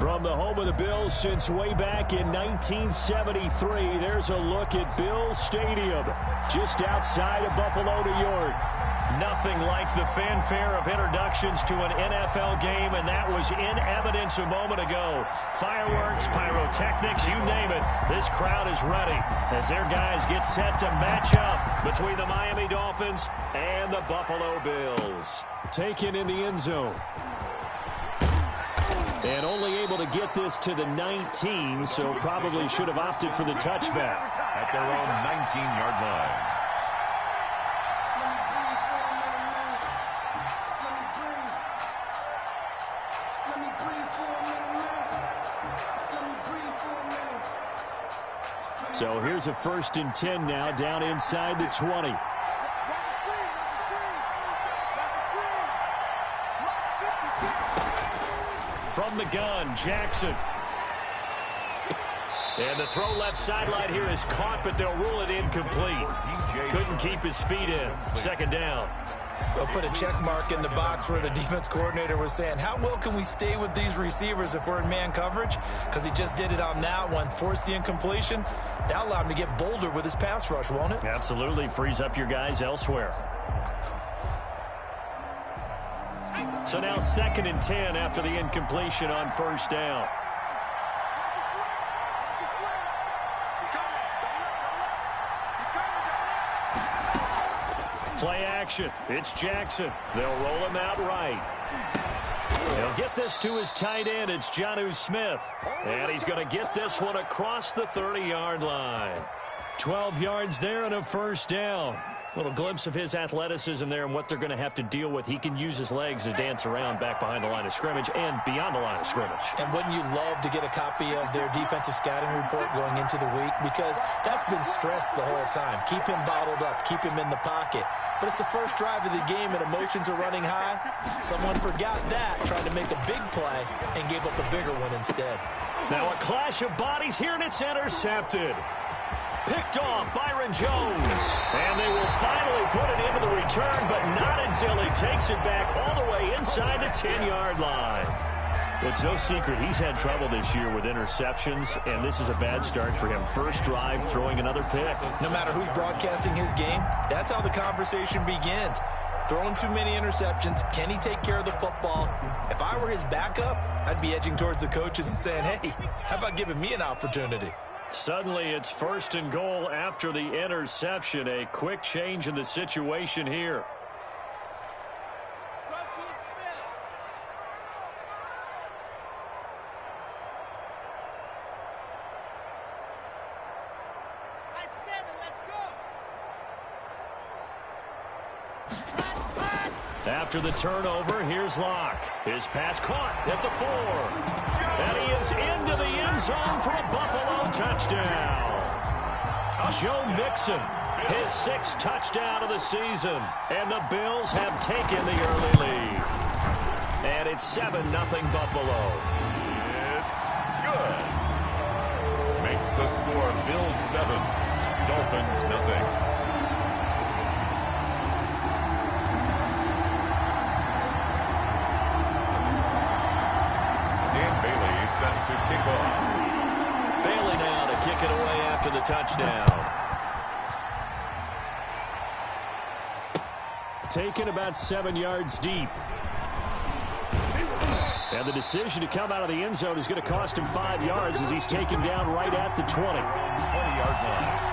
From the home of the Bills since way back in 1973, there's a look at Bills Stadium, just outside of Buffalo, New York. Nothing like the fanfare of introductions to an NFL game, and that was in evidence a moment ago. Fireworks, pyrotechnics, you name it. This crowd is ready as their guys get set to match up between the Miami Dolphins and the Buffalo Bills. Taken in the end zone. And only able to get this to the 19, so probably should have opted for the touchback. At their own 19-yard line. So here's a 1st and 10 now, down inside the 20. From the gun, Jackson. And the throw left sideline here is caught, but they'll rule it incomplete. Couldn't keep his feet in. 2nd down. They'll put a check mark in the box where the defense coordinator was saying, how well can we stay with these receivers if we're in man coverage? Because he just did it on that one, forced the incompletion. That allowed him to get bolder with his pass rush, won't it? Absolutely. Frees up your guys elsewhere. So now 2nd and 10 after the incompletion on 1st down. Play action. It's Jackson. They'll roll him out right. He'll get this to his tight end. It's Jonnu Smith. And he's going to get this one across the 30-yard line. 12 yards there and a 1st down. Little glimpse of his athleticism there and what they're going to have to deal with. He can use his legs to dance around back behind the line of scrimmage and beyond the line of scrimmage. And wouldn't you love to get a copy of their defensive scouting report going into the week? Because that's been stressed the whole time. Keep him bottled up. Keep him in the pocket. But it's the first drive of the game and emotions are running high. Someone forgot that, trying to make a big play, and gave up a bigger one instead. Now a clash of bodies here, and it's intercepted. Picked off Byron Jones. And they will finally put it into the return, but not until he takes it back all the way inside the 10-yard line. It's no secret he's had trouble this year with interceptions, and this is a bad start for him. First drive, throwing another pick. No matter who's broadcasting his game, that's how the conversation begins. Throwing too many interceptions. Can he take care of the football? If I were his backup, I'd be edging towards the coaches and saying, hey, how about giving me an opportunity? Suddenly it's 1st and goal after the interception. A quick change in the situation here. After the turnover, here's Locke. His pass caught at the 4. And he is into the end zone for a Buffalo touchdown. Joe Mixon, his 6th touchdown of the season. And the Bills have taken the early lead. And it's 7-0 Buffalo. It's good. Makes the score Bills 7, Dolphins nothing. Set to kick off. Bailey now to kick it away after the touchdown. Taken about 7 yards deep. And the decision to come out of the end zone is going to cost him 5 yards as he's taken down right at the 20-yard line.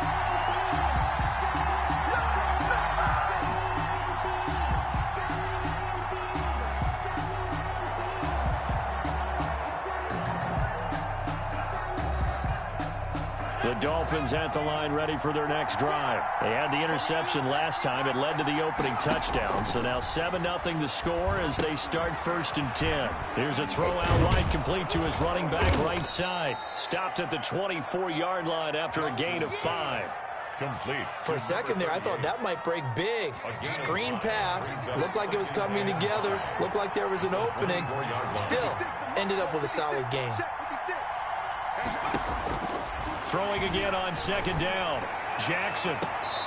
The Dolphins at the line ready for their next drive. They had the interception last time. It led to the opening touchdown. So now 7-0 the score as they start 1st and 10. Here's a throw out wide complete to his running back right side. Stopped at the 24-yard line after a gain of 5. Complete. For a second there, I thought that might break big. Screen pass. Looked like it was coming together. Looked like there was an opening. Still, ended up with a solid gain. Throwing again on 2nd down. Jackson.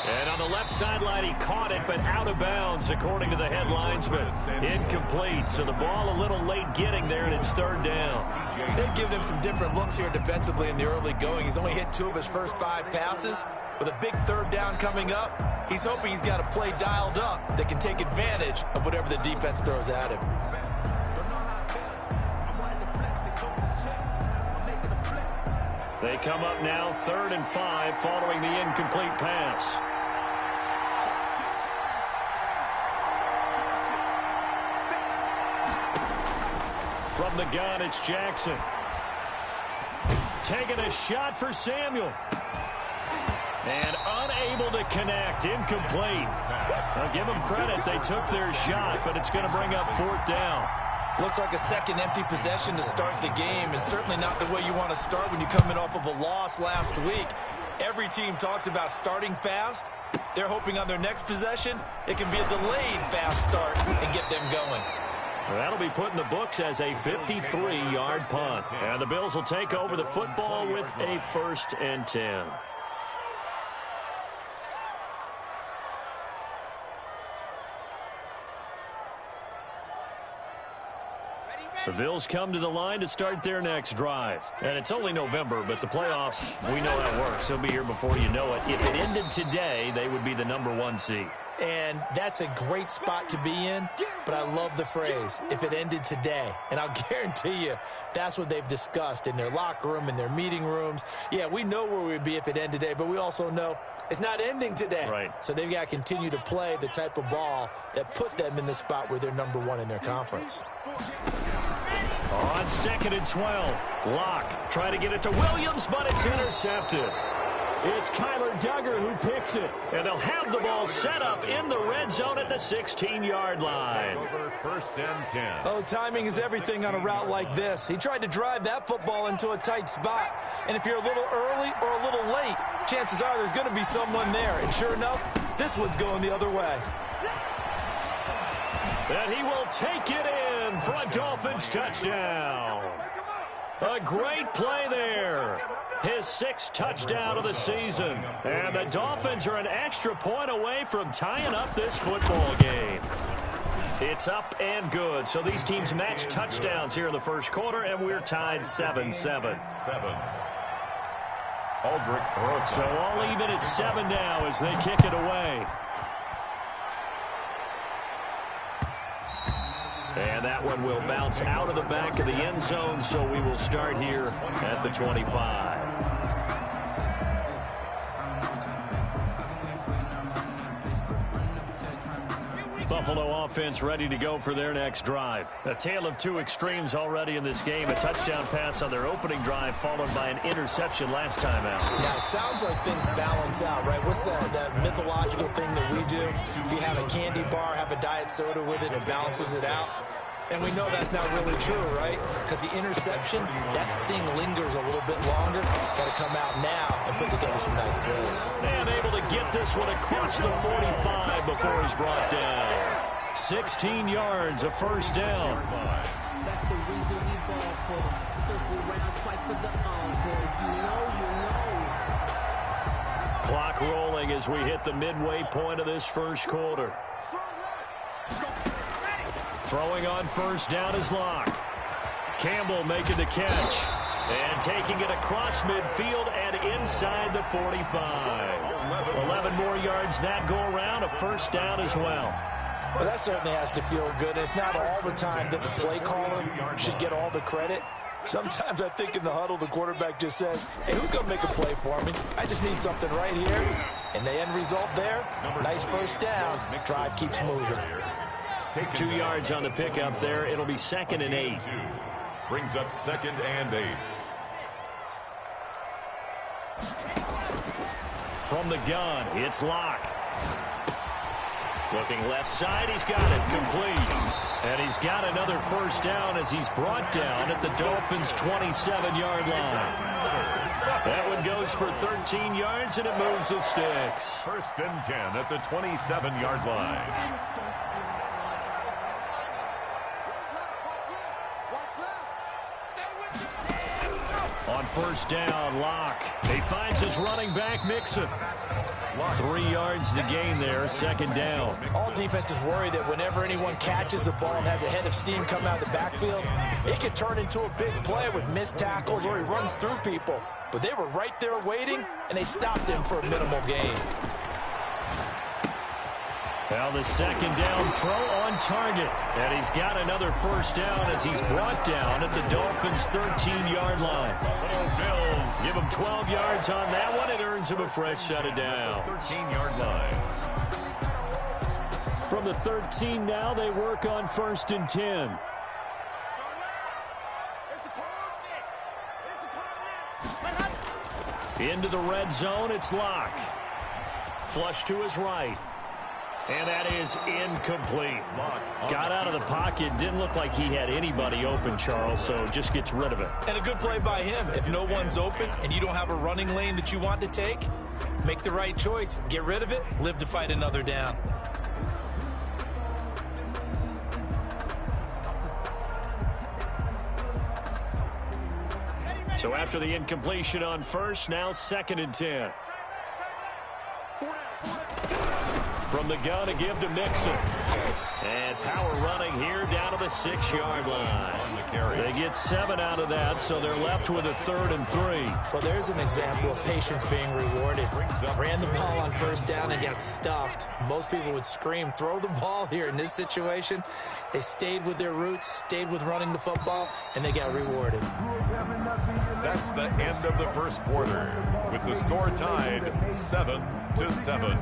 And on the left sideline, he caught it, but out of bounds, according to the head linesman. Incomplete, so the ball a little late getting there, and it's third down. They've given him some different looks here defensively in the early going. He's only hit 2 of his first 5 passes. With a big third down coming up, he's hoping he's got a play dialed up that can take advantage of whatever the defense throws at him. They come up now 3rd and 5 following the incomplete pass. From the gun, it's Jackson. Taking a shot for Samuel. And unable to connect. Incomplete. I'll give them credit. They took their shot, but it's going to bring up 4th down. Looks like a second empty possession to start the game, and certainly not the way you want to start when you're coming off of a loss last week. Every team talks about starting fast. They're hoping on their next possession, it can be a delayed fast start and get them going. Well, that'll be put in the books as a 53-yard punt. And the Bills will take over the football with a 1st and 10. The Bills come to the line to start their next drive. And it's only November, but the playoffs, we know how it works. They'll be here before you know it. If it ended today, they would be the #1 seed. And that's a great spot to be in, but I love the phrase, if it ended today. And I'll guarantee you, that's what they've discussed in their locker room, in their meeting rooms. Yeah, we know where we'd be if it ended today, but we also know it's not ending today. Right. So they've got to continue to play the type of ball that put them in the spot where they're #1 in their conference. On 2nd and 12, Locke trying to get it to Williams, but it's intercepted. It's Kyler Duggar who picks it, and they'll have the ball set up in the red zone at the 16-yard line. Over 1st and 10. Oh, timing is everything on a route like this. He tried to drive that football into a tight spot, and if you're a little early or a little late, chances are there's going to be someone there, and sure enough, this one's going the other way. And he will take it in for a Dolphins touchdown. A great play there. His 6th touchdown of the season. And the Dolphins are an extra point away from tying up this football game. It's up and good. So these teams match touchdowns here in the first quarter, and we're tied 7-7. So all even at 7 now as they kick it away. And that one will bounce out of the back of the end zone, so we will start here at the 25. Buffalo offense ready to go for their next drive. A tale of 2 extremes already in this game. A touchdown pass on their opening drive followed by an interception last time out. Yeah, it sounds like things balance out, right? What's that mythological thing that we do? If you have a candy bar, have a diet soda with it, it balances it out. And we know that's not really true, right? Because the interception, that sting lingers a little bit longer. Got to come out now and put together some nice plays. And able to get this one across the 45 before he's brought down. 16 yards, a 1st down. That's the reason we ball for. Circle round twice for the encore. If you know, you know. Clock rolling as we hit the midway point of this first quarter. Throwing on 1st down is Locke. Campbell making the catch. And taking it across midfield and inside the 45. 11 more yards that go around, a 1st down as well. Well, that certainly has to feel good. It's not all the time that the play caller should get all the credit. Sometimes I think in the huddle, the quarterback just says, hey, who's going to make a play for me? I just need something right here. And the end result there, nice 1st down. Drive keeps moving. 2 yards on the pickup there. It'll be 2nd and 8. Brings up 2nd and 8. From the gun, it's Locke. Looking left side, he's got it complete. And he's got another 1st down as he's brought down at the Dolphins' 27-yard line. That one goes for 13 yards, and it moves the sticks. 1st and 10 at the 27-yard line. On first down, Locke. He finds his running back, Mixon. 3 yards to gain there, second down. All defenses worry that whenever anyone catches the ball and has a head of steam come out of the backfield, it could turn into a big play with missed tackles or he runs through people. But they were right there waiting, and they stopped him for a minimal gain. Well, the second down throw on target. And he's got another first down as he's brought down at the Dolphins' 13-yard line. Bills. Give him 12 yards on that one. It earns him a fresh set of downs. 13-yard line. From the 13 now, they work on first and 10. Into the red zone, it's Locke. Flush to his right. And that is incomplete. Got out of the pocket. Didn't look like he had anybody open, Charles, so just gets rid of it. And a good play by him. If no one's open and you don't have a running lane that you want to take, make the right choice. Get rid of it. Live to fight another down. So after the incompletion on first, now second and 10. From the gun to give to Mixon. And power running here down to the 6-yard line. They get 7 out of that, so they're left with a 3rd and 3. Well, there's an example of patience being rewarded. Ran the ball on first down and got stuffed. Most people would scream, throw the ball here. In this situation, they stayed with their roots, stayed with running the football, and they got rewarded. That's the end of the first quarter, with the score tied 7-7.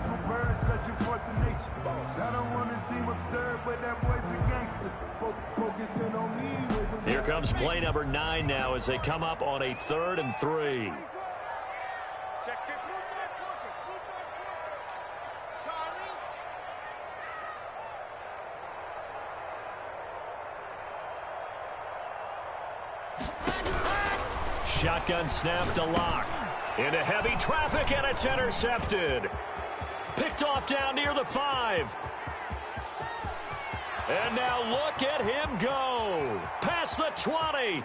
Here comes play number 9 now as they come up on a 3rd and 3. Shotgun snap to Locke. Into heavy traffic, and it's intercepted. Picked off down near the 5. And now look at him go. Past the 20.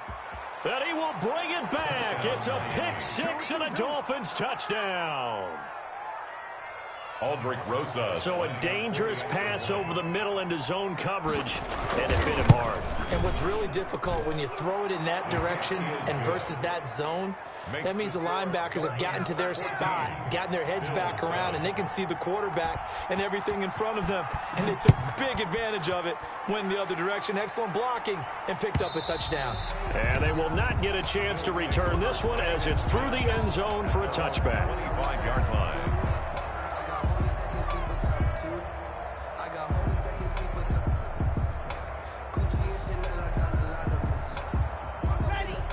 And he will bring it back. It's a pick 6 and a Dolphins touchdown. Aldrich Rosa. So a dangerous pass over the middle into zone coverage, and it hit him hard. And what's really difficult when you throw it in that direction and versus that zone, that means the linebackers have gotten to their spot, gotten their heads back around, and they can see the quarterback and everything in front of them. And they took big advantage of it, went the other direction. Excellent blocking, and picked up a touchdown. And they will not get a chance to return this one as it's through the end zone for a touchback. 25-yard line.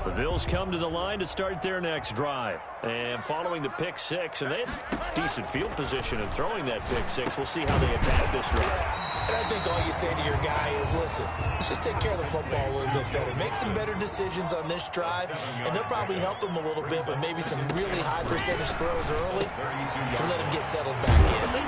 The Bills come to the line to start their next drive. And following the pick 6, and they have decent field position in throwing that pick 6. We'll see how they attack this drive. And I think all you say to your guy is, listen, let's just take care of the football a little bit better. Make some better decisions on this drive, and they'll probably help him a little bit, but maybe some really high percentage throws early to let him get settled back in. They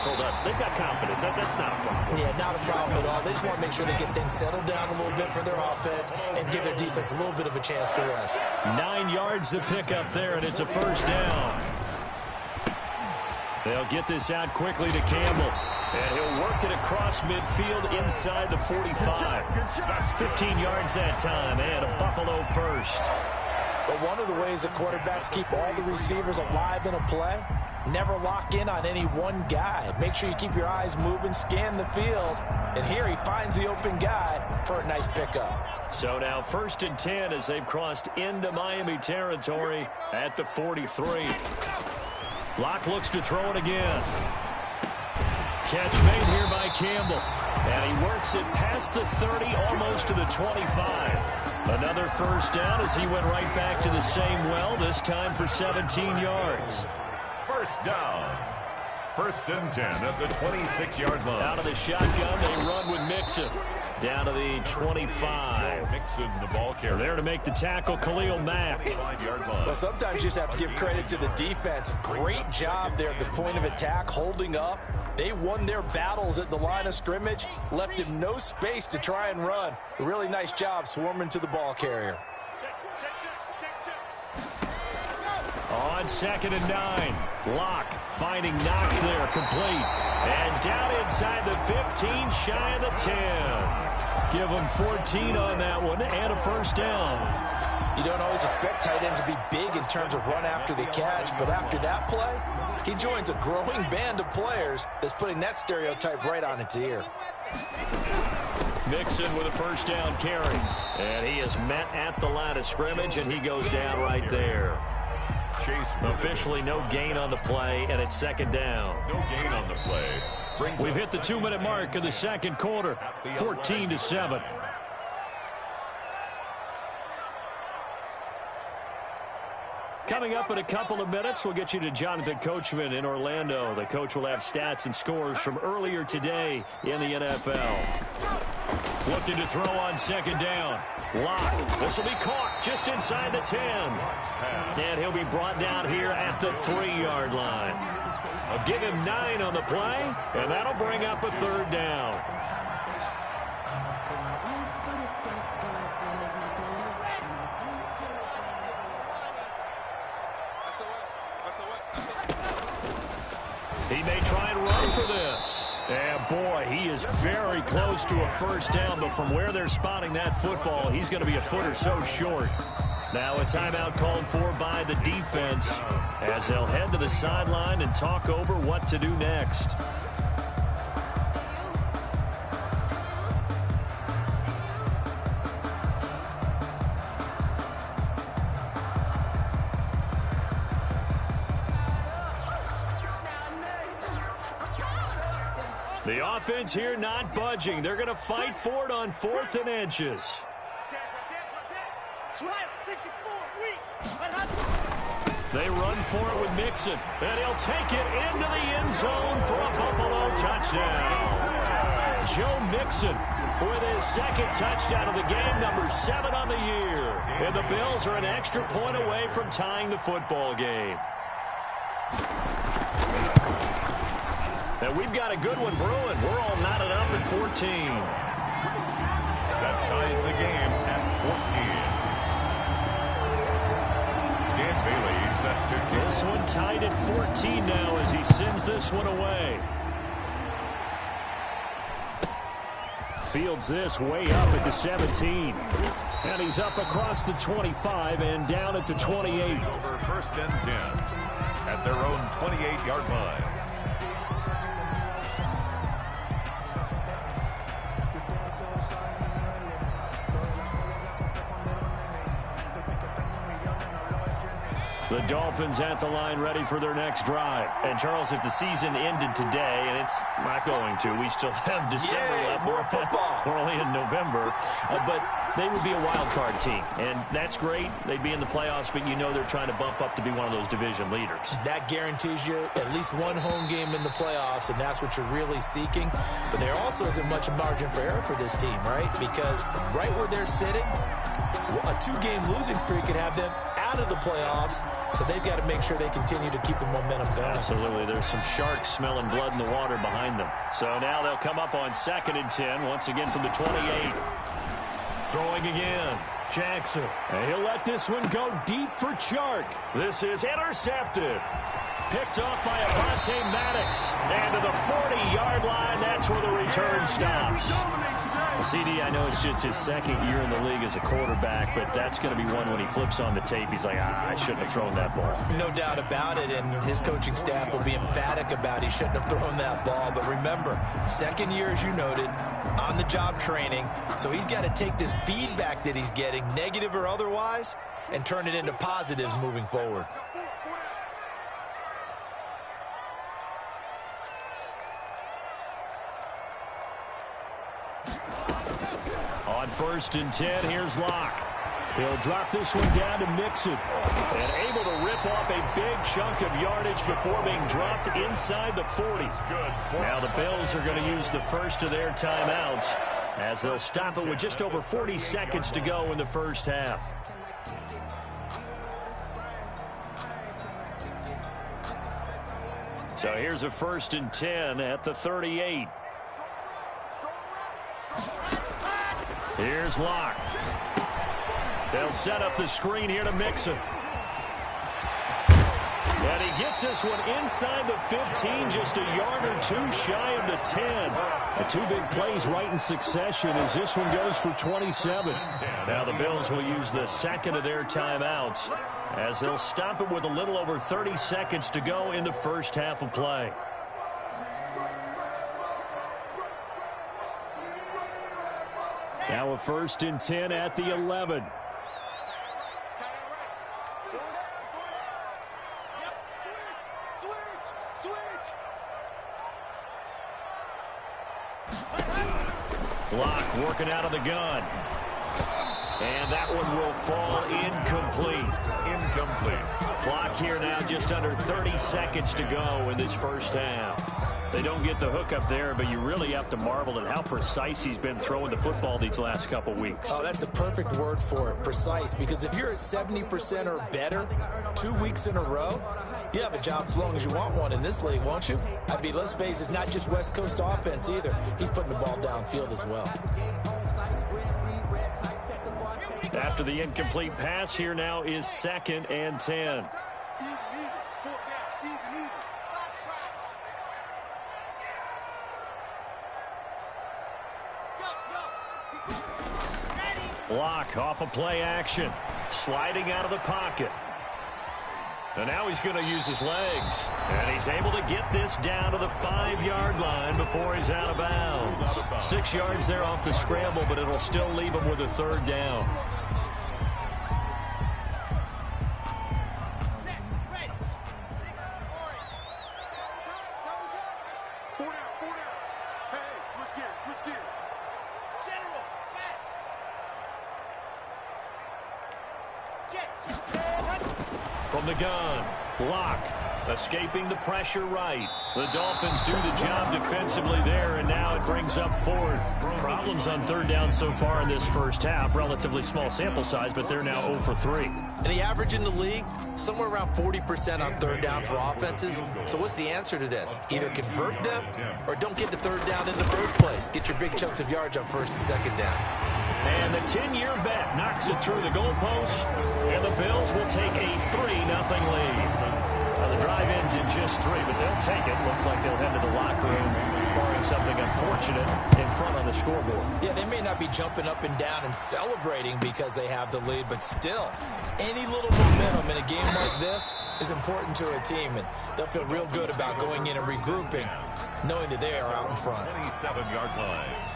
told us they've got confidence. That's not a problem. Yeah, not a problem at all. They just want to make sure they get things settled down a little bit for their offense and give their defense a little bit of a chance to rest. 9 yards to pick up there, and it's a first down. They'll get this out quickly to Campbell. And he'll work it across midfield inside the 45. 15 yards that time, and a Buffalo first. But one of the ways the quarterbacks keep all the receivers alive in a play, never lock in on any one guy. Make sure you keep your eyes moving, scan the field. And here he finds the open guy for a nice pickup. So now 1st and 10 as they've crossed into Miami territory at the 43. Locke looks to throw it again. Catch made here by Campbell. And he works it past the 30, almost to the 25. Another first down as he went right back to the same well, this time for 17 yards. First down. 1st and 10 at the 26-yard line. Out of the shotgun, they run with Mixon. Down to the 25. Mixon, the ball carrier. There to make the tackle, Khalil Mack. 5-yard line. Well, sometimes you just have to give credit to the defense. Great job there at the point of attack, holding up. They won their battles at the line of scrimmage, left him no space to try and run. A really nice job swarming to the ball carrier. On 2nd and 9. Locke finding Knox there, complete. And down inside the 15, shy of the 10. Give him 14 on that one and a first down. You don't always expect tight ends to be big in terms of run after the catch, but after that play, he joins a growing band of players that's putting that stereotype right on its ear. Mixon with a first down carry. And he is met at the line of scrimmage, and he goes down right there. Officially no gain on the play, and it's 2nd down. No gain on the play. We've hit the 2-minute mark of the 2nd quarter, 14-7. Coming up in a couple of minutes, we'll get you to Jonathan Coachman in Orlando. The coach will have stats and scores from earlier today in the NFL. Looking to throw on 2nd down. Locke. This will be caught just inside the 10. And he'll be brought down here at the 3-yard line. I'll give him 9 on the play, and that'll bring up a 3rd down. He may try and run for this. And boy, he is very close to a first down, but from where they're spotting that football, he's going to be a foot or so short. Now a timeout called for by the defense as they'll head to the sideline and talk over what to do next. The offense here not budging. They're going to fight for it on 4th and inches. They run for it with Mixon, and he'll take it into the end zone for a Buffalo touchdown. Joe Mixon with his 2nd touchdown of the game, number 7 on the year. And the Bills are an extra point away from tying the football game. And we've got a good one brewing. We're all knotted up at 14. That ties the game at 14. Dan Bailey set to kick. This one tied at 14 now as he sends this one away. Fields this way up at the 17. And he's up across the 25 and down at the 28. Over 1st and 10 at their own 28-yard line. The Dolphins at the line ready for their next drive. And, Charles, if the season ended today, and it's not going to, we still have December left. More football. We're only in November. But they would be a wild card team. And that's great. They'd be in the playoffs, but you know they're trying to bump up to be one of those division leaders. That guarantees you at least one home game in the playoffs, and that's what you're really seeking. But there also isn't much margin for error for this team, right? Because right where they're sitting, a 2-game losing streak could have them out of the playoffs, so they've got to make sure they continue to keep the momentum going. Absolutely. There's some sharks smelling blood in the water behind them. So now they'll come up on 2nd and 10, once again from the 28. Throwing again. Jackson. And he'll let this one go deep for Chark. This is intercepted. Picked off by Avonte Maddox. And to the 40-yard line, that's where the return stops. CD, I know it's just his 2nd year in the league as a quarterback, but that's going to be one when he flips on the tape. He's like, I shouldn't have thrown that ball. No doubt about it, and his coaching staff will be emphatic about he shouldn't have thrown that ball. But remember, 2nd year, as you noted, on-the-job training, so he's got to take this feedback that he's getting, negative or otherwise, and turn it into positives moving forward. On 1st and 10, here's Locke. He'll drop this one down to Mixon. And able to rip off a big chunk of yardage before being dropped inside the 40. Now the Bills are going to use the first of their timeouts as they'll stop it with just over 40 seconds to go in the first half. So here's a 1st and 10 at the 38. Here's Locke. They'll set up the screen here to Mixon. And he gets this one inside the 15, just a yard or two shy of the 10. The two big plays right in succession as this one goes for 27. Now the Bills will use the second of their timeouts as they'll stop it with a little over 30 seconds to go in the first half of play. Now a 1st and 10 at the 11. Block working out of the gun. And that one will fall incomplete. Clock here now just under 30 seconds to go in this first half. They don't get the hook up there, but you really have to marvel at how precise he's been throwing the football these last couple weeks. Oh, that's the perfect word for it, precise, because if you're at 70% or better 2 weeks in a row, you have a job as long as you want one in this league, won't you? I mean, let's face it, it's not just West Coast offense either. He's putting the ball downfield as well. After the incomplete pass, here now is 2nd and 10. Block off of play action. Sliding out of the pocket. And now he's going to use his legs. And he's able to get this down to the 5-yard line before he's out of bounds. 6 yards there off the scramble, but it'll still leave him with a 3rd down. From the gun, block, escaping the pressure right. The Dolphins do the job defensively there, and now it brings up 4th. Problems on 3rd down so far in this first half. Relatively small sample size, but they're now 0 for 3. And the average in the league, somewhere around 40% on 3rd down for offenses. So what's the answer to this? Either convert them or don't get the 3rd down in the first place. Get your big chunks of yards on 1st and 2nd down. And the 10-year bet knocks it through the goalpost, and the Bills will take a 3-0 lead. Now the drive ends in just 3, but they'll take it. Looks like they'll head to the locker room, barring something unfortunate in front on the scoreboard. Yeah, they may not be jumping up and down and celebrating because they have the lead, but still, any little momentum in a game like this is important to a team, and they'll feel real good about going in and regrouping, knowing that they are out in front. 27-yard line.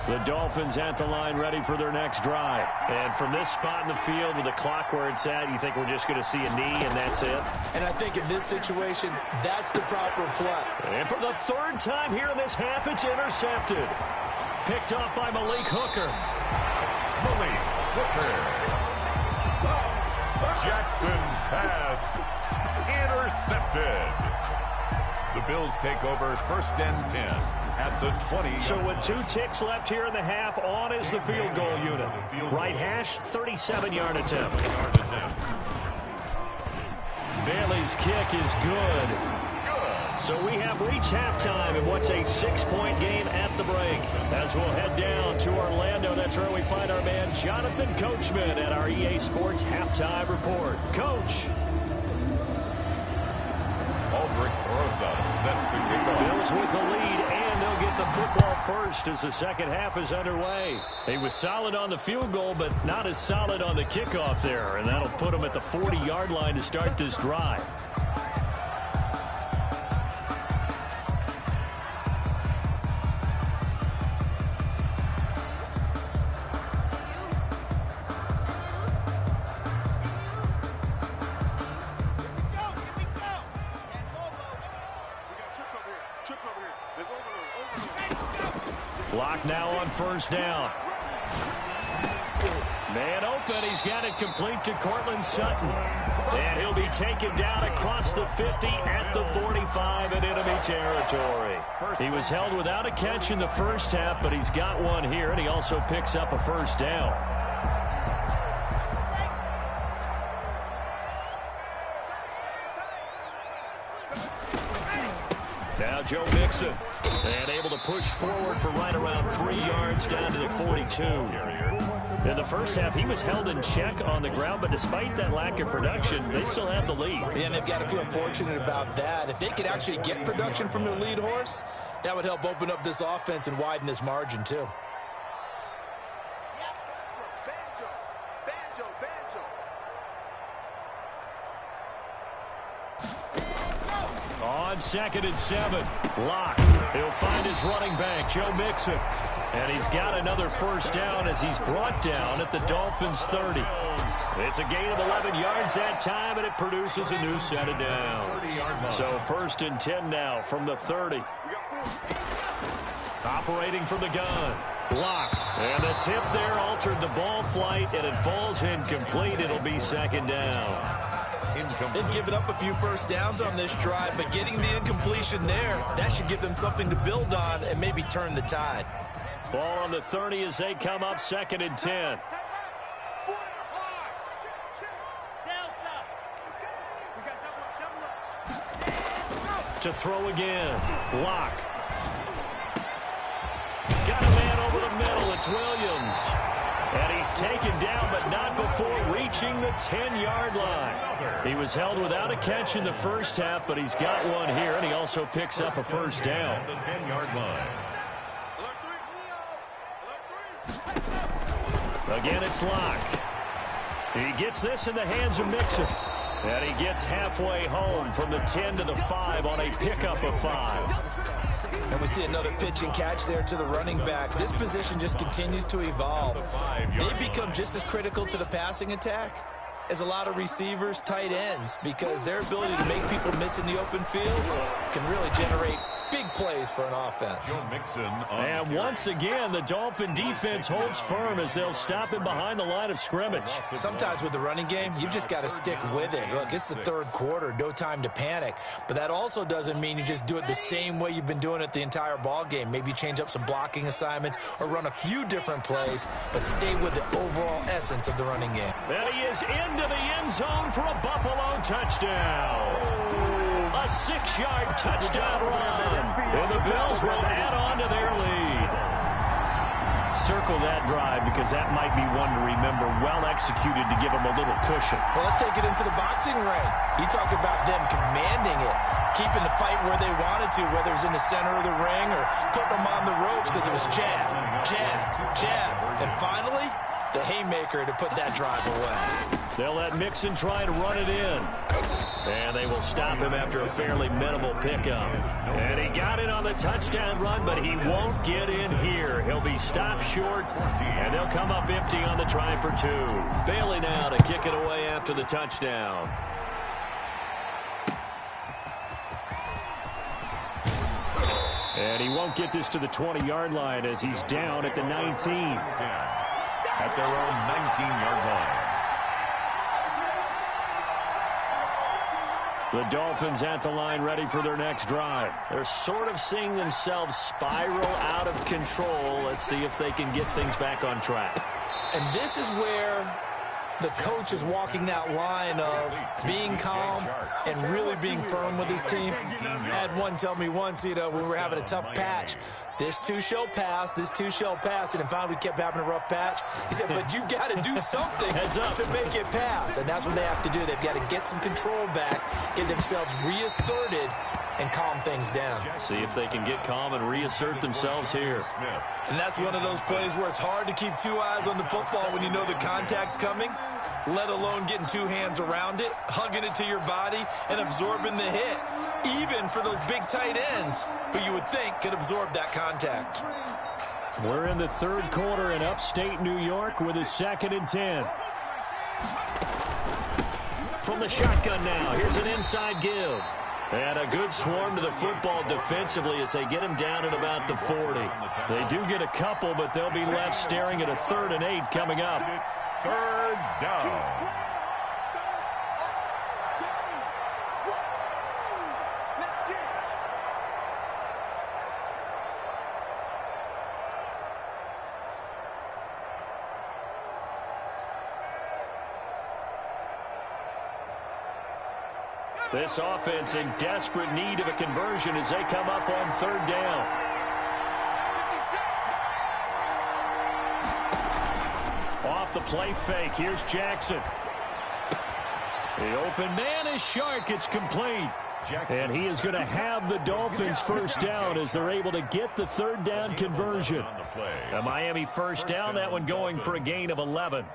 The Dolphins at the line ready for their next drive. And from this spot in the field with the clock where it's at, you think we're just going to see a knee and that's it? And I think in this situation, that's the proper play. And for the 3rd time here in this half, it's intercepted. Picked off by Malik Hooker. Jackson's pass intercepted. The Bills take over 1st and 10 at the 20. So with 2 ticks left here in the half, on is the field goal unit. Right hash, 37-yard attempt. Bailey's kick is good. So we have reached halftime in what's a 6-point game at the break. As we'll head down to Orlando, that's where we find our man Jonathan Coachman at our EA Sports Halftime Report. Coach. Set to kick off. Bills with the lead, and they'll get the football first as the second half is underway. He was solid on the field goal, but not as solid on the kickoff there, and that'll put him at the 40-yard line to start this drive. Block now on 1st down. Man open. He's got it complete to Cortland Sutton. And he'll be taken down across the 50 at the 45, and it'll be territory. He was held without a catch in the first half, but he's got one here, and he also picks up a first down. Now Joe Mixon, and able to push forward for right around 3 yards down to the 42. In the first half, he was held in check on the ground, but despite that lack of production, they still have the lead. Yeah, and they've got to feel fortunate about that. If they could actually get production from their lead horse, that would help open up this offense and widen this margin, too. On 2nd and 7, Locke. He'll find his running back, Joe Mixon. And he's got another first down as he's brought down at the Dolphins' 30. It's a gain of 11 yards that time, and it produces a new set of downs. So 1st and 10 now from the 30. Operating from the gun. Locke. And the tip there altered the ball flight, and it falls incomplete. It'll be 2nd down. They've given up a few first downs on this drive, but getting the incompletion there, that should give them something to build on and maybe turn the tide. Ball on the 30 as they come up 2nd and 10. To throw again. Locke. Got a man over the middle. It's Williams. And he's taken down, but not before reaching the 10-yard line. He was held without a catch in the first half, but he's got one here, and he also picks up a first down. The 10-yard line. Again, it's Locke. He gets this in the hands of Mixon. And he gets halfway home from the 10 to the 5 on a pickup of 5. And we see another pitch and catch there to the running back. This position just continues to evolve. They become just as critical to the passing attack as a lot of receivers, tight ends, because their ability to make people miss in the open field can really generate big plays for an offense. And once again, the Dolphin defense holds firm as they'll stop him behind the line of scrimmage. Sometimes with the running game, you've just got to stick with it. Look, it's the 3rd quarter, no time to panic. But that also doesn't mean you just do it the same way you've been doing it the entire ball game. Maybe change up some blocking assignments or run a few different plays, but stay with the overall essence of the running game. And he is into the end zone for a Buffalo touchdown. A 6-yard touchdown run. And the Bills will add on to their lead. Circle that drive because that might be one to remember. Well executed to give them a little cushion. Well, let's take it into the boxing ring. You talk about them commanding it, keeping the fight where they wanted to, whether it's in the center of the ring or putting them on the ropes because it was jab, jab, jab. And finally, the haymaker to put that drive away. They'll let Mixon try to run it in. And they will stop him after a fairly minimal pickup. And he got it on the touchdown run, but he won't get in here. He'll be stopped short, and they'll come up empty on the try for 2. Bailey now to kick it away after the touchdown. And he won't get this to the 20-yard line as he's down at the 19. At their own 19-yard line. The Dolphins at the line ready for their next drive. They're sort of seeing themselves spiral out of control. Let's see if they can get things back on track. And this is where the coach is walking that line of being calm and really being firm with his team. I had one tell me once, when we were having a tough patch, this too shall pass, this too shall pass, and finally we kept having a rough patch. He said, but you've got to do something to make it pass, and that's what they have to do. They've got to get some control back, get themselves reasserted, and calm things down. See if they can get calm and reassert themselves here. And that's one of those plays where it's hard to keep 2 eyes on the football when you know the contact's coming, let alone getting 2 hands around it, hugging it to your body, and absorbing the hit, even for those big tight ends who you would think could absorb that contact. We're in the 3rd quarter in upstate New York with a 2nd and 10. From the shotgun now, here's an inside give. And a good swarm to the football defensively as they get him down at about the 40. They do get a couple, but they'll be left staring at a 3rd and 8 coming up. It's 3rd down. This offense in desperate need of a conversion as they come up on third down. Off the play fake. Here's Jackson. The open man is Shark. It's complete. And he is going to have the Dolphins first down as they're able to get the third down conversion. A Miami first down, that one going for a gain of 11.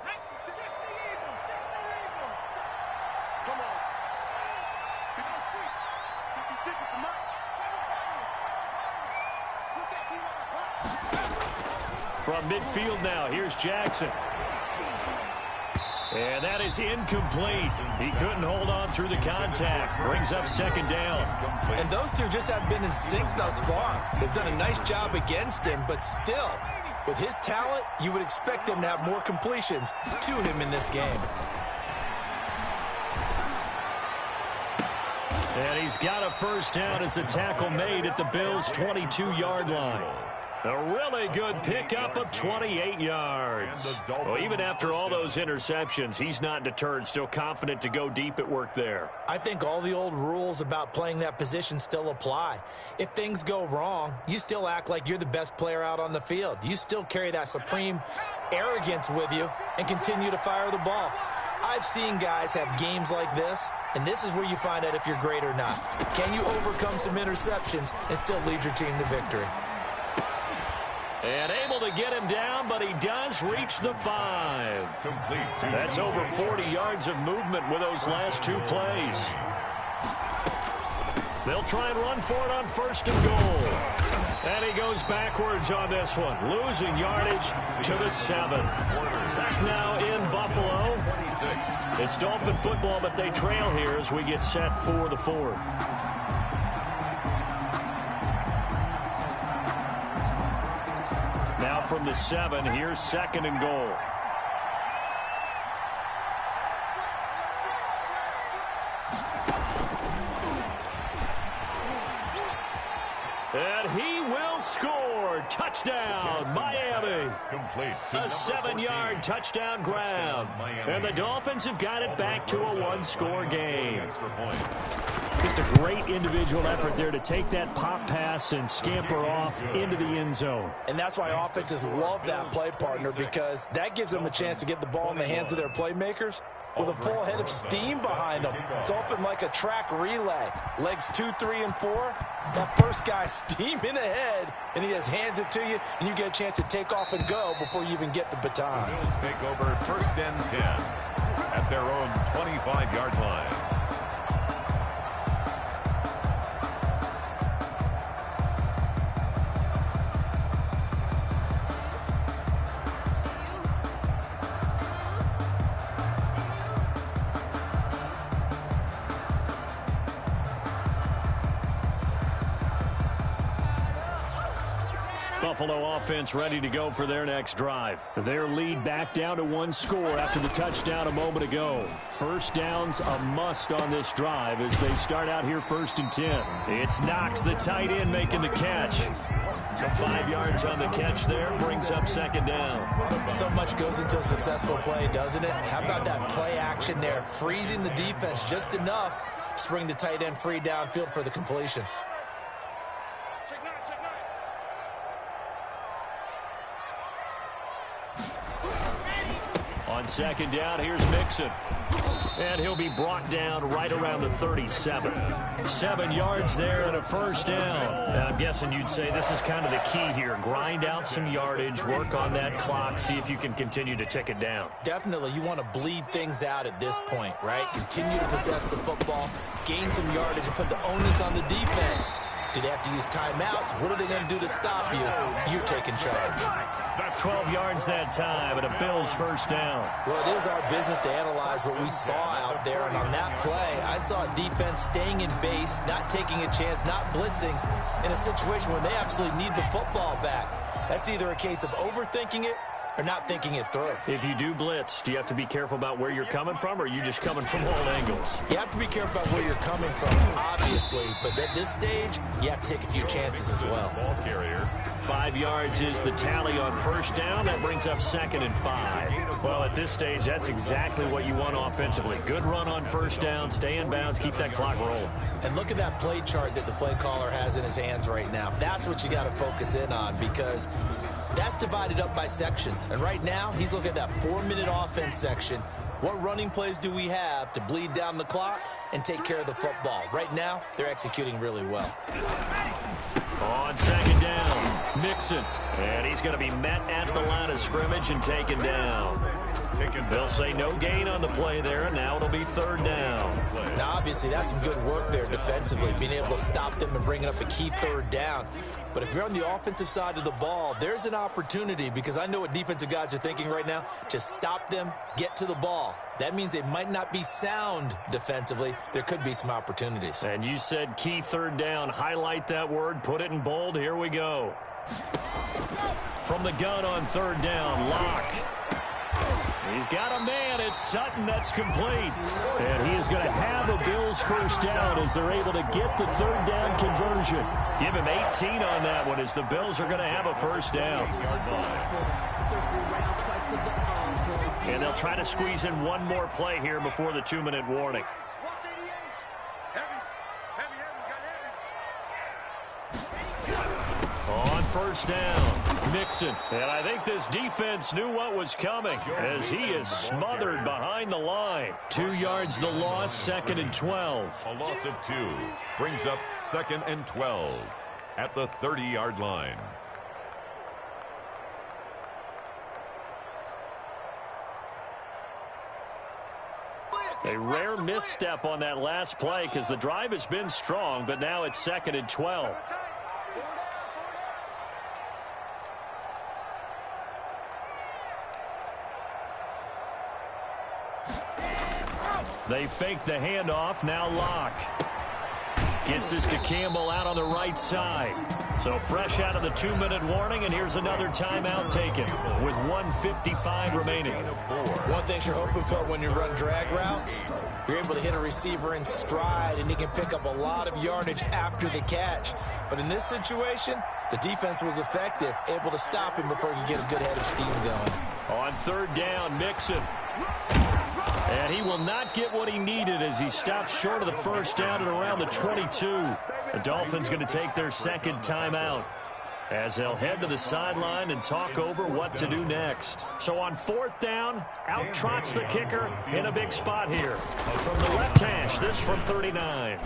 From midfield now, here's Jackson. And that is incomplete. He couldn't hold on through the contact. Brings up second down. And those two just have been in sync thus far. They've done a nice job against him, but still, with his talent, you would expect them to have more completions to him in this game. And he's got a first down as a tackle made at the Bills' 22-yard line. A really good pickup of 28 yards. Well, even after all those interceptions, he's not deterred, still confident to go deep at work there. I think all the old rules about playing that position still apply. If things go wrong, you still act like you're the best player out on the field. You still carry that supreme arrogance with you and continue to fire the ball. I've seen guys have games like this, and this is where you find out if you're great or not. Can you overcome some interceptions and still lead your team to victory? And able to get him down, but he does reach the 5. That's over 40 yards of movement with those last two plays. They'll try and run for it on first and goal. And he goes backwards on this one, losing yardage to the 7. Back now in Buffalo. It's Dolphin football, but they trail here as we get set for the 4th. Now from the 7, here's second and goal. And he will score. Touchdown, Miami. A 7-yard touchdown grab. And the Dolphins have got it back to a one-score game. Just a great individual effort there to take that pop pass and scamper off into the end zone. And that's why offenses love that play partner, because that gives them a chance to get the ball in the hands of their playmakers with a full head of steam behind them. It's often like a track relay. Legs 2, 3, and 4. That first guy steaming ahead, and he just hands it to you, and you get a chance to take off and go before you even get the baton. The Bills take over first and 10 at their own 25-yard line. Buffalo offense ready to go for their next drive. Their lead back down to one score after the touchdown a moment ago. First down's a must on this drive as they start out here first and 10. It's Knox, the tight end, making the catch. 5 yards on the catch there, brings up second down. So much goes into a successful play, doesn't it? How about that play action there, freezing the defense just enough to bring the tight end free downfield for the completion. On second down, here's Mixon. And he'll be brought down right around the 37. 7 yards there and a first down. And I'm guessing you'd say this is kind of the key here. Grind out some yardage, work on that clock, see if you can continue to tick it down. Definitely, you want to bleed things out at this point, right? Continue to possess the football, gain some yardage, and put the onus on the defense. Do they have to use timeouts? What are they going to do to stop you? You're taking charge. 12 yards that time, and a Bills first down. Well, it is our business to analyze what we saw out there, and on that play, I saw a defense staying in base, not taking a chance, not blitzing, in a situation where they absolutely need the football back. That's either a case of overthinking it or not thinking it through. If you do blitz, do you have to be careful about where you're coming from, or are you just coming from all angles? You have to be careful about where you're coming from, obviously, but at this stage, you have to take a few chances as well. Ball carrier. 5 yards is the tally on first down. That brings up 2nd and 5. Well, at this stage, that's exactly what you want offensively. Good run on first down, stay in bounds, keep that clock rolling. And look at that play chart that the play caller has in his hands right now. That's what you got to focus in on, because that's divided up by sections. And right now, he's looking at that 4-minute offense section. What running plays do we have to bleed down the clock and take care of the football? Right now, they're executing really well. On 2nd down, Mixon. And he's going to be met at the line of scrimmage and taken down. They'll say no gain on the play there, and now it'll be 3rd down. Now, obviously, that's some good work there defensively, being able to stop them and bringing up a key 3rd down. But if you're on the offensive side of the ball, there's an opportunity, because I know what defensive guys are thinking right now. Just stop them, get to the ball. That means they might not be sound defensively. There could be some opportunities. And you said key 3rd down. Highlight that word, put it in bold. Here we go. From the gun on 3rd down, Locke. He's got a man. It's Sutton. That's complete. And he is going to have a Bills first down as they're able to get the 3rd down conversion. Give him 18 on that one as the Bills are going to have a first down. And they'll try to squeeze in one more play here before the 2-minute warning. On first down, Mixon. And I think this defense knew what was coming as he is smothered behind the line. 2 yards the loss, 2nd and 12. A loss of 2 brings up 2nd and 12 at the 30-yard line. A rare misstep on that last play because the drive has been strong, but now it's 2nd and 12. They fake the handoff. Now Locke gets this to Campbell out on the right side. So fresh out of the 2-minute warning, and here's another timeout taken with 1:55 remaining. One thing you're hoping for when you run drag routes, you're able to hit a receiver in stride, and he can pick up a lot of yardage after the catch. But in this situation, the defense was effective, able to stop him before he could get a good head of steam going. On 3rd down, Mixon. And he will not get what he needed as he stopped short of the first down at around the 22. The Dolphins going to take their 2nd timeout as they'll head to the sideline and talk over what to do next. So on 4th down, out trots the kicker in a big spot here. From the left hash, this from 39.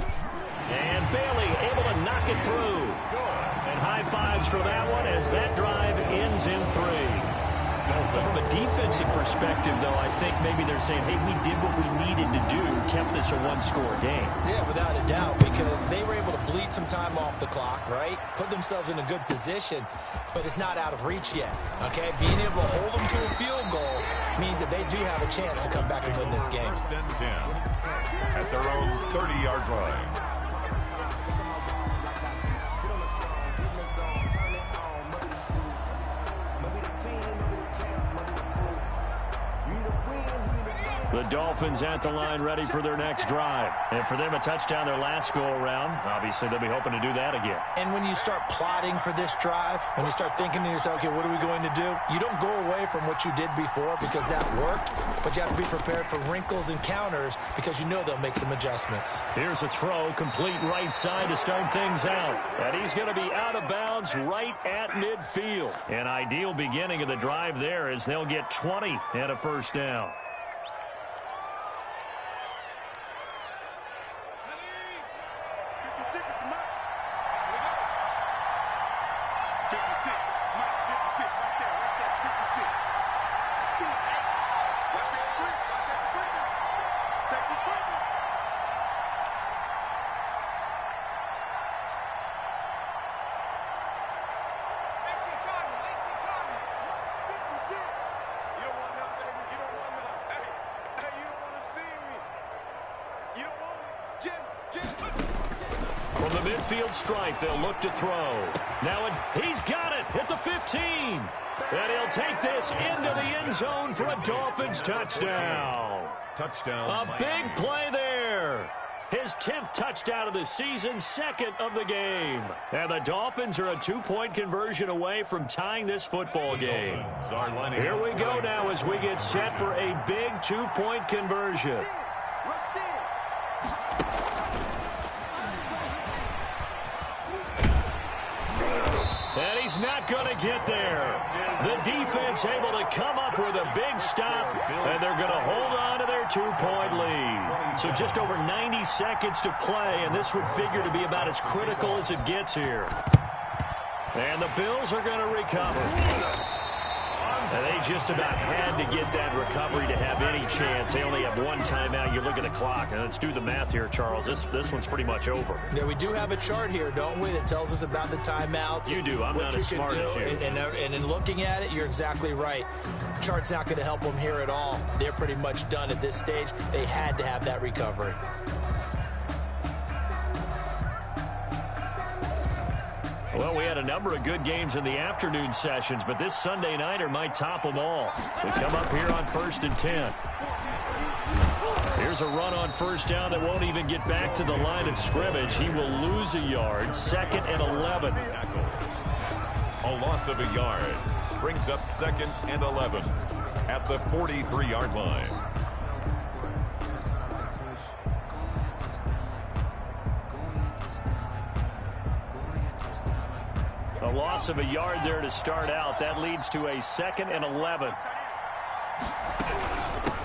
And Bailey able to knock it through. And high fives for that one as that drive ends in 3. From a defensive perspective, though, I think maybe they're saying, hey, we did what we needed to do, kept this a 1-score game. Yeah, without a doubt, because they were able to bleed some time off the clock, right? Put themselves in a good position, but it's not out of reach yet, okay? Being able to hold them to a field goal means that they do have a chance to come back and win this game. 1st and 10 at their own 30-yard line. The Dolphins at the line ready for their next drive. And for them, a touchdown their last go-around. Obviously, they'll be hoping to do that again. And when you start plotting for this drive, when you start thinking to yourself, okay, what are we going to do? You don't go away from what you did before because that worked, but you have to be prepared for wrinkles and counters because you know they'll make some adjustments. Here's a throw, complete right side to start things out. And he's going to be out of bounds right at midfield. An ideal beginning of the drive there as they'll get 20 and a first down. From the midfield stripe, they'll look to throw. Now, he's got it at the 15. And he'll take this into the end zone for a Dolphins touchdown. Touchdown. A big play there. His 10th touchdown of the season, second of the game. And the Dolphins are a 2-point conversion away from tying this football game. Here we go now as we get set for a big 2-point conversion. And he's not going to get there. The defense able to come up with a big stop, and they're going to hold on to their 2-point lead. So just over 90 seconds to play, and this would figure to be about as critical as it gets here. And the Bills are going to recover. And they just about had to get that recovery to have any chance. They only have one timeout. You look at the clock, and let's do the math here, Charles. This one's pretty much over. Yeah, we do have a chart here, don't we, that tells us about the timeouts. You do. I'm not as smart as you. And in looking at it, you're exactly right. The chart's not going to help them here at all. They're pretty much done at this stage. They had to have that recovery. Well, we had a number of good games in the afternoon sessions, but this Sunday nighter might top them all. We come up here on 1st and 10. Here's a run on first down that won't even get back to the line of scrimmage. He will lose a yard. 2nd and 11. A loss of a yard brings up 2nd and 11 at the 43-yard line. A loss of a yard there to start out. That leads to a 2nd and 11.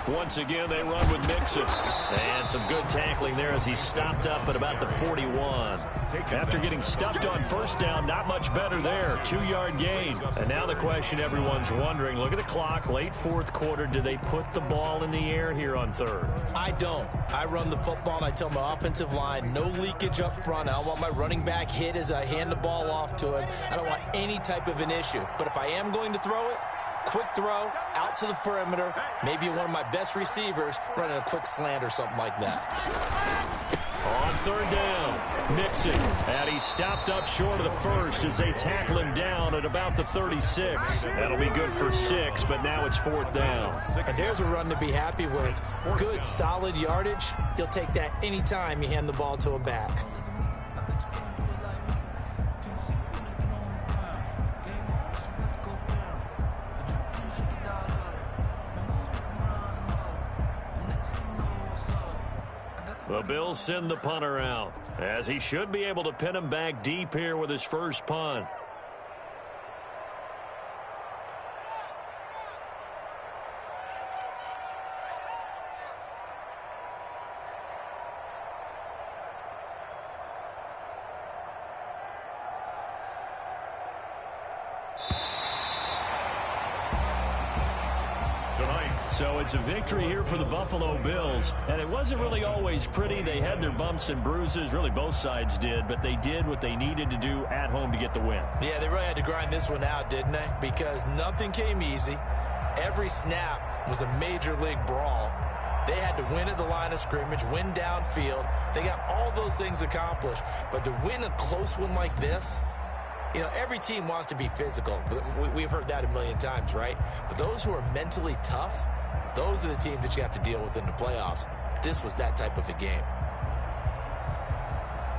Once again, they run with Mixon. And some good tackling there as he stopped up at about the 41. After getting stuffed on first down, not much better there. 2-yard gain. And now the question everyone's wondering, look at the clock, late 4th quarter. Do they put the ball in the air here on 3rd? I don't. I run the football, and I tell my offensive line, no leakage up front. I don't want my running back hit as I hand the ball off to him. I don't want any type of an issue. But if I am going to throw it, quick throw, out to the perimeter, maybe one of my best receivers running a quick slant or something like that. On 3rd down, Mixon. And he stopped up short of the first as they tackle him down at about the 36. That'll be good for 6, but now it's 4th down. And there's a run to be happy with. Good, solid yardage. You'll take that anytime you hand the ball to a back. The Bills send the punter out, as he should be able to pin him back deep here with his first punt. So it's a victory here for the Buffalo Bills, and it wasn't really always pretty. They had their bumps and bruises, really both sides did, but they did what they needed to do at home to get the win. Yeah, they really had to grind this one out, didn't they? Because nothing came easy. Every snap was a major league brawl. They had to win at the line of scrimmage, win downfield. They got all those things accomplished, but to win a close one like this, you know, every team wants to be physical. We've heard that a million times, right? But those who are mentally tough, those are the teams that you have to deal with in the playoffs. This was that type of a game.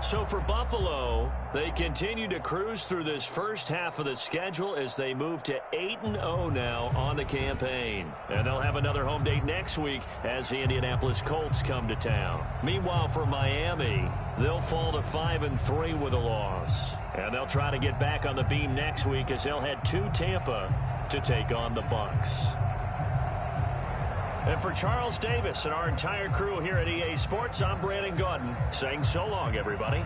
So for Buffalo, they continue to cruise through this first half of the schedule as they move to 8-0 now on the campaign. And they'll have another home date next week as the Indianapolis Colts come to town. Meanwhile, for Miami, they'll fall to 5-3 with a loss. And they'll try to get back on the beam next week as they'll head to Tampa to take on the Bucs. And for Charles Davis and our entire crew here at EA Sports, I'm Brandon Gaudin saying so long, everybody.